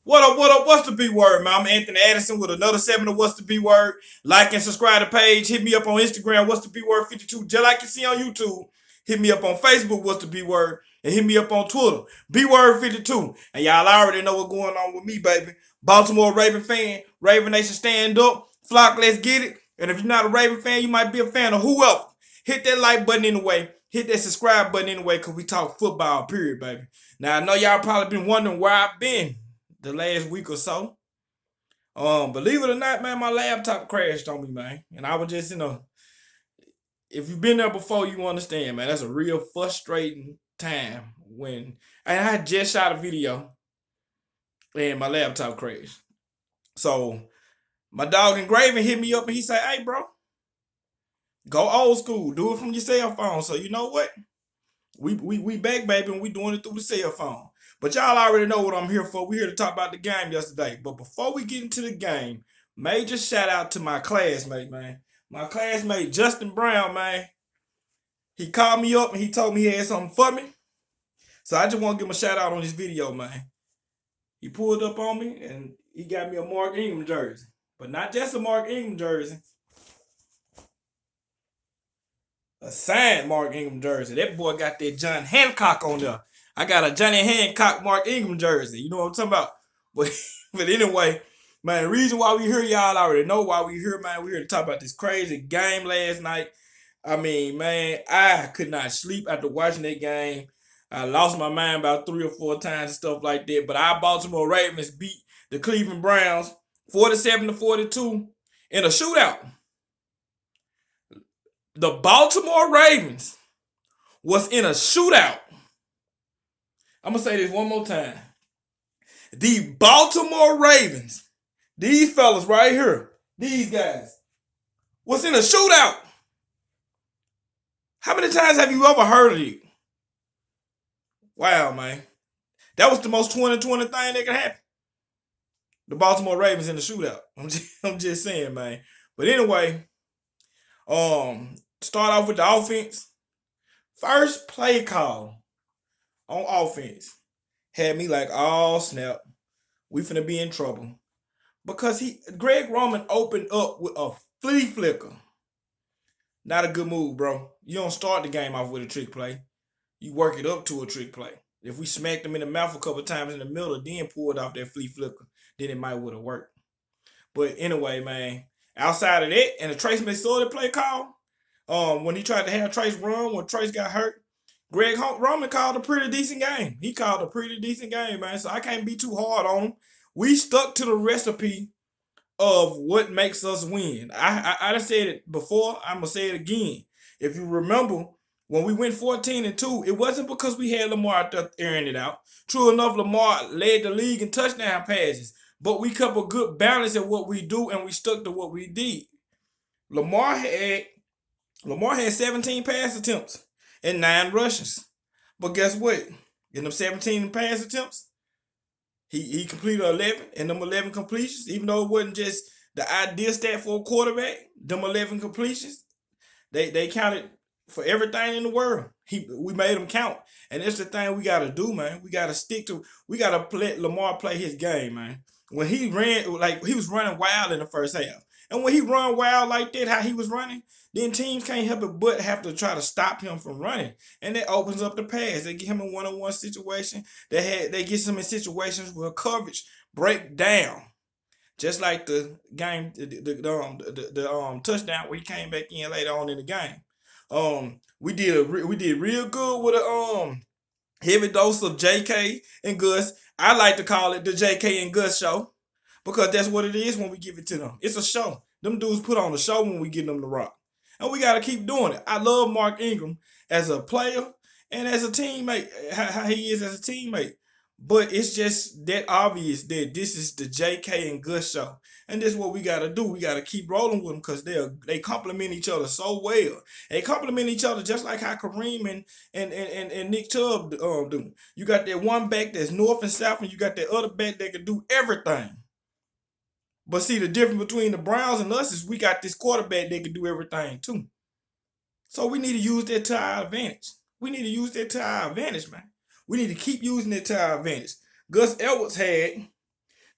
What up, what up, what's the B word, man? I'm Anthony Addison with another 7 of What's the B word. Like and subscribe to the page. Hit me up on Instagram, What's the B word 52. Just like you see on YouTube. Hit me up on Facebook, What's the B word. And hit me up on Twitter, B word 52. And y'all already know what's going on with me, baby. Baltimore Raven fan. Raven Nation stand up. Flock, let's get it. And if you're not a Raven fan, you might be a fan of whoever. Hit that like button anyway. Hit that subscribe button anyway, because we talk football, period, baby. Now, I know y'all probably been wondering where I've been the last week or so. Believe it or not, man, my laptop crashed on me, man. And I was just, if you've been there before, you understand, man. That's a real frustrating time when I had just shot a video and my laptop crashed. So my dog Engraven hit me up and he said, "Hey, bro, go old school. Do it from your cell phone." So you know what? We back, baby, and we doing it through the cell phone. But y'all already know what I'm here for. We're here to talk about the game yesterday. But before we get into the game, major shout out to my classmate, man. My classmate, Justin Brown, man. He called me up and he told me he had something for me. So I just want to give him a shout out on this video, man. He pulled up on me and he got me a Mark Ingram jersey. But not just a Mark Ingram jersey. A signed Mark Ingram jersey. That boy got that John Hancock on there. I got a Johnny Hancock Mark Ingram jersey. You know what I'm talking about? But anyway, man, the reason why we here, y'all already know why we here, man. We here to talk about this crazy game last night. I mean, man, I could not sleep after watching that game. I lost my mind about 3 or 4 times and stuff like that. But our Baltimore Ravens beat the Cleveland Browns 47-42 in a shootout. The Baltimore Ravens was in a shootout. I'm going to say this one more time. The Baltimore Ravens, these fellas right here, these guys, was in a shootout. How many times have you ever heard of it? Wow, man. That was the most 2020 thing that could happen. The Baltimore Ravens in the shootout. I'm just saying, man. But anyway, start off with the offense. First play call on offense had me like, oh snap, we finna be in trouble. Because Greg Roman opened up with a flea flicker. Not a good move, bro. You don't start the game off with a trick play. You work it up to a trick play. If we smacked him in the mouth a couple times in the middle and then pulled off that flea flicker, then it might would have worked. But anyway, man, outside of that, and the Trace McSorley play call, when he tried to have Trace run when Trace got hurt, Greg Roman called a pretty decent game. He called a pretty decent game, man. So I can't be too hard on him. We stuck to the recipe of what makes us win. I done said it before. I'm going to say it again. If you remember, when we went 14-2, it wasn't because we had Lamar out there airing it out. True enough, Lamar led the league in touchdown passes. But we kept a good balance in what we do, and we stuck to what we did. Lamar had 17 pass attempts and 9 rushes. But guess what? In them 17 pass attempts, he completed 11, and them 11 completions, even though it wasn't just the ideal stat for a quarterback, them 11 completions, they counted for everything in the world. We made them count. And that's the thing we got to do, man. We got to let Lamar play his game, man. When he ran, like he was running wild in the first half. And when he run wild like that, how he was running, then teams can't help it but have to try to stop him from running. And that opens up the pass. They get him in one-on-one situation. They get him in situations where coverage break down. Just like the game, the touchdown where he came back in later on in the game. We did real good with a heavy dose of JK and Gus. I like to call it the JK and Gus show, because that's what it is when we give it to them. It's a show. Them dudes put on a show when we give them the rock. And we got to keep doing it. I love Mark Ingram as a player and as a teammate, how he is as a teammate. But it's just that obvious that this is the JK and Gus show. And that's what we got to do. We got to keep rolling with them, because they complement each other so well. They complement each other just like how Kareem and Nick Chubb do. You got that one back that's north and south, and you got that other back that can do everything. But see, the difference between the Browns and us is we got this quarterback that can do everything too. So we need to use that to our advantage. We need to use that to our advantage, man. We need to keep using it to our advantage. Gus Edwards had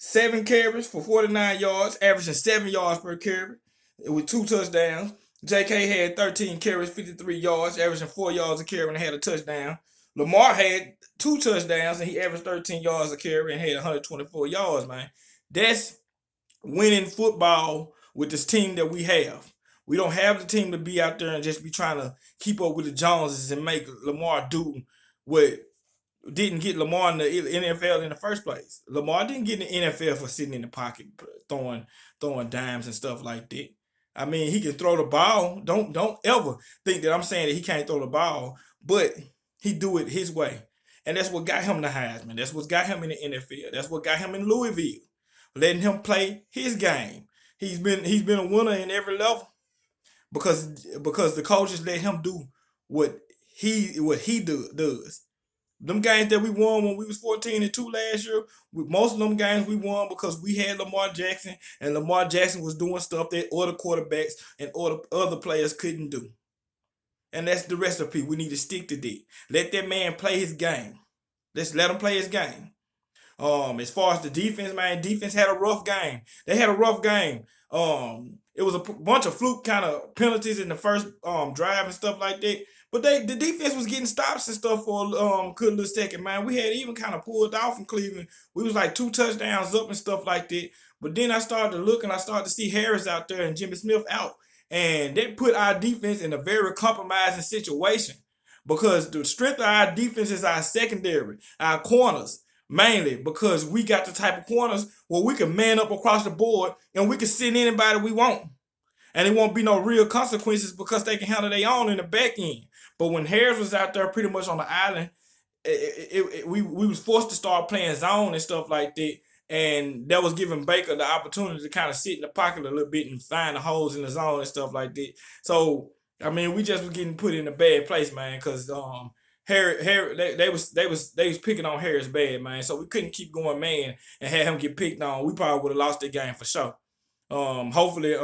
7 carries for 49 yards, averaging 7 yards per carry with 2 touchdowns. J.K. had 13 carries, 53 yards, averaging 4 yards a carry and had a touchdown. Lamar had 2 touchdowns and he averaged 13 yards a carry and had 124 yards, man. That's winning football with this team that we have. We don't have the team to be out there and just be trying to keep up with the Joneses and make Lamar do what didn't get Lamar in the NFL in the first place. Lamar didn't get in the NFL for sitting in the pocket, throwing dimes and stuff like that. I mean, he can throw the ball. Don't ever think that I'm saying that he can't throw the ball, but he do it his way. And that's what got him the Heisman. That's what got him in the NFL. That's what got him in Louisville. Letting him play his game. He's been a winner in every level because the coaches let him do what does. Them games that we won when we was 14-2 last year, most of them games we won because we had Lamar Jackson, and Lamar Jackson was doing stuff that other quarterbacks and other players couldn't do. And that's the recipe. We need to stick to that. Let that man play his game. Let's let him play his game. As far as the defense, man, defense had a rough game. They had a rough game. It was a bunch of fluke kind of penalties in the first drive and stuff like that. But the defense was getting stops and stuff for a good little second, man. We had even kind of pulled off in Cleveland. We was like 2 touchdowns up and stuff like that. But then I started to look and I started to see Harris out there and Jimmy Smith out. And that put our defense in a very compromising situation because the strength of our defense is our secondary, our corners. Mainly because we got the type of corners where we can man up across the board and we can send anybody we want. And it won't be no real consequences because they can handle their own in the back end. But when Harris was out there pretty much on the island, we was forced to start playing zone and stuff like that. And that was giving Baker the opportunity to kind of sit in the pocket a little bit and find the holes in the zone and stuff like that. So, I mean, we just was getting put in a bad place, man, because Harry, they was picking on Harris bad, man. So we couldn't keep going, man, and have him get picked on. We probably would have lost the game for sure. Hopefully,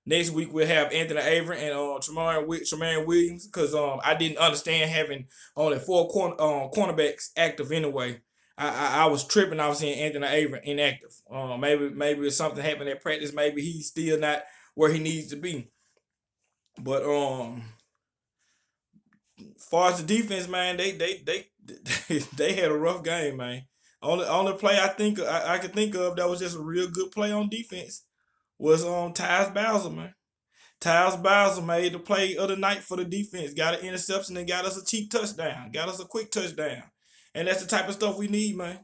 next week we'll have Anthony Avery and Tremaine Williams because I didn't understand having only 4 cornerbacks active anyway. I was tripping. I was seeing Anthony Avery inactive. Maybe something happened at practice. Maybe he's still not where he needs to be. But as far as the defense, man, they had a rough game, man. Only play I could think of that was just a real good play on defense was Tyus Bowser, man. Tyus Bowser made the play of the night for the defense. Got an interception and got us a cheap touchdown. Got us a quick touchdown. And that's the type of stuff we need, man.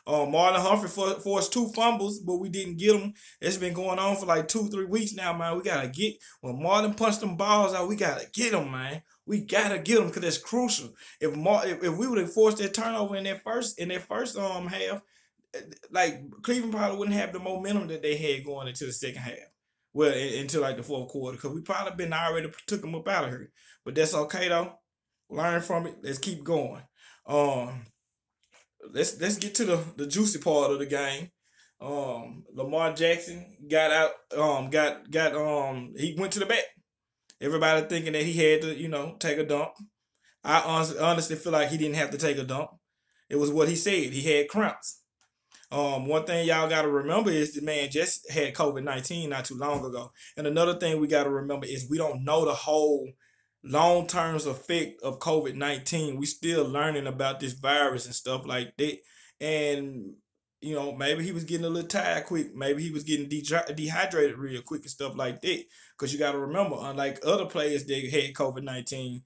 Marlon Humphrey forced 2 fumbles, but we didn't get them. It's been going on for like 2-3 weeks now, man. We gotta get when Marlon punched them balls out. We gotta get them, man. We gotta get them because that's crucial. If we would have forced that turnover in that first half, like Cleveland probably wouldn't have the momentum that they had going into the second half. Well, into like the fourth quarter, because we probably been already took them up out of here. But that's okay though. Learn from it. Let's keep going. Let's get to the juicy part of the game. Lamar Jackson got out. He went to the back. Everybody thinking that he had to, take a dump. I honestly feel like he didn't have to take a dump. It was what he said. He had cramps. One thing y'all got to remember is the man just had COVID-19 not too long ago. And another thing we got to remember is we don't know the whole long-term effect of COVID-19. We still learning about this virus and stuff like that. And, maybe he was getting a little tired quick. Maybe he was getting dehydrated real quick and stuff like that. Because you got to remember, unlike other players that had COVID-19,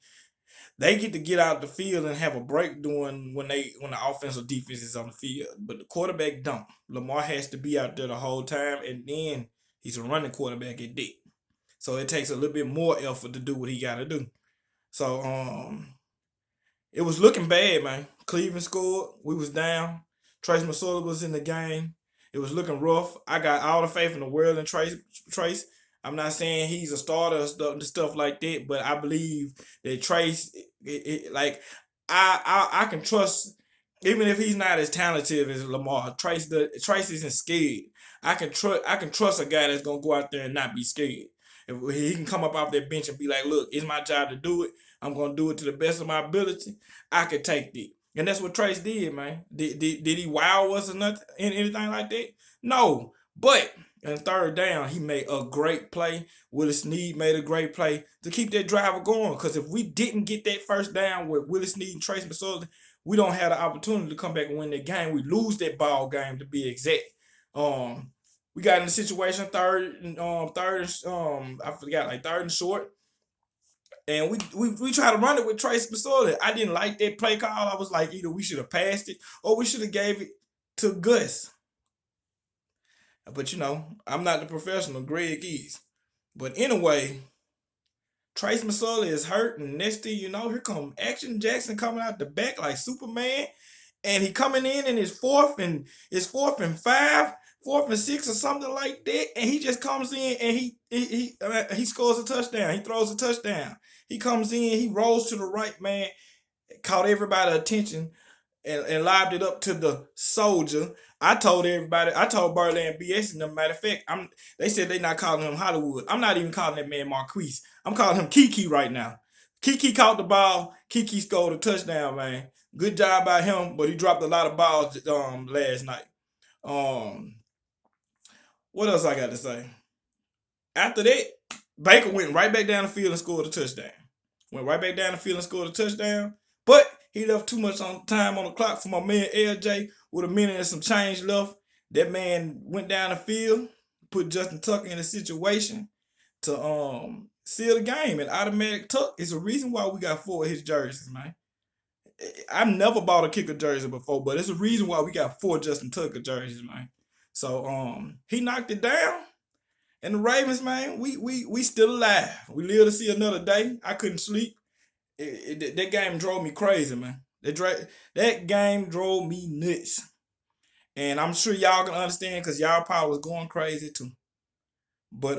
they get out the field and have a break when the offensive defense is on the field. But the quarterback don't. Lamar has to be out there the whole time, and then he's a running quarterback at that. So it takes a little bit more effort to do what he got to do. So it was looking bad, man. Cleveland scored. We was down. Trace McSorley was in the game. It was looking rough. I got all the faith in the world in Trace. I'm not saying he's a starter and stuff like that, but I believe that Trace, I can trust, even if he's not as talented as Lamar. Trace isn't scared. I can trust a guy that's gonna go out there and not be scared. If he can come up off that bench and be like, "Look, it's my job to do it. I'm gonna do it to the best of my ability." I could take that. And that's what Trace did, man. Did he wow us or nothing, anything like that? No. But in third down, he made a great play. Willis Snead made a great play to keep that driver going. Because if we didn't get that first down with Willis Snead and Trace McSorley, we don't have the opportunity to come back and win that game. We lose that ball game, to be exact. We got in the situation I forgot, like third and short. And we try to run it with Trace McSorley. I didn't like that play call. I was like, either we should have passed it or we should have gave it to Gus. But I'm not the professional. Greg is. But anyway, Trace McSorley is hurt, and next thing you know, here come Action Jackson coming out the back like Superman, and he coming in his fourth and 5, 4th and 6 or something like that, and he just comes in and he scores a touchdown. He throws a touchdown. He comes in, he rolls to the right, man, caught everybody's attention and lobbed it up to the soldier. I told Birdland BS, and matter of fact, they said they not calling him Hollywood. I'm not even calling that man Marquise. I'm calling him Kiki right now. Kiki caught the ball. Kiki scored a touchdown, man. Good job by him, but he dropped a lot of balls last night. What else I got to say? After that, Baker went right back down the field and scored a touchdown. Went right back down the field and scored a touchdown. But he left too much time on the clock for my man LJ with a minute and some change left. That man went down the field, put Justin Tucker in a situation to seal the game. And automatic tuck is a reason why we got 4 of his jerseys, man. I've never bought a kicker jersey before, but it's a reason why we got 4 Justin Tucker jerseys, man. So he knocked it down. And the Ravens, man, we still alive. We live to see another day. I couldn't sleep. That game drove me crazy, man. That game drove me nuts. And I'm sure y'all can understand because y'all probably was going crazy too. But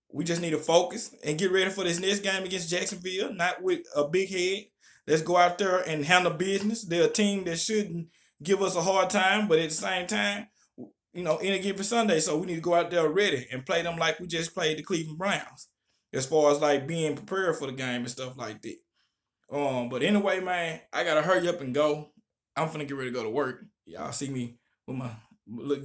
we just need to focus and get ready for this next game against Jacksonville, not with a big head. Let's go out there and handle business. They're a team that shouldn't give us a hard time, but at the same time, any given Sunday, so we need to go out there ready and play them like we just played the Cleveland Browns, as far as like being prepared for the game and stuff like that. But anyway, man, I gotta hurry up and go. I'm finna get ready to go to work. Y'all see me with my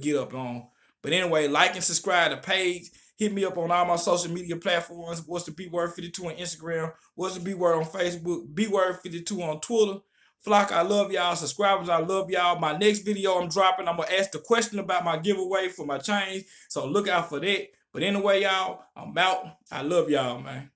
get up on. But anyway, like and subscribe to the page. Hit me up on all my social media platforms. What's the B Word 52 on Instagram? What's the B Word on Facebook? B Word 52 on Twitter. Flock, I love y'all. Subscribers, I love y'all. My next video I'm dropping, I'm going to ask the question about my giveaway for my chains. So look out for that. But anyway, y'all, I'm out. I love y'all, man.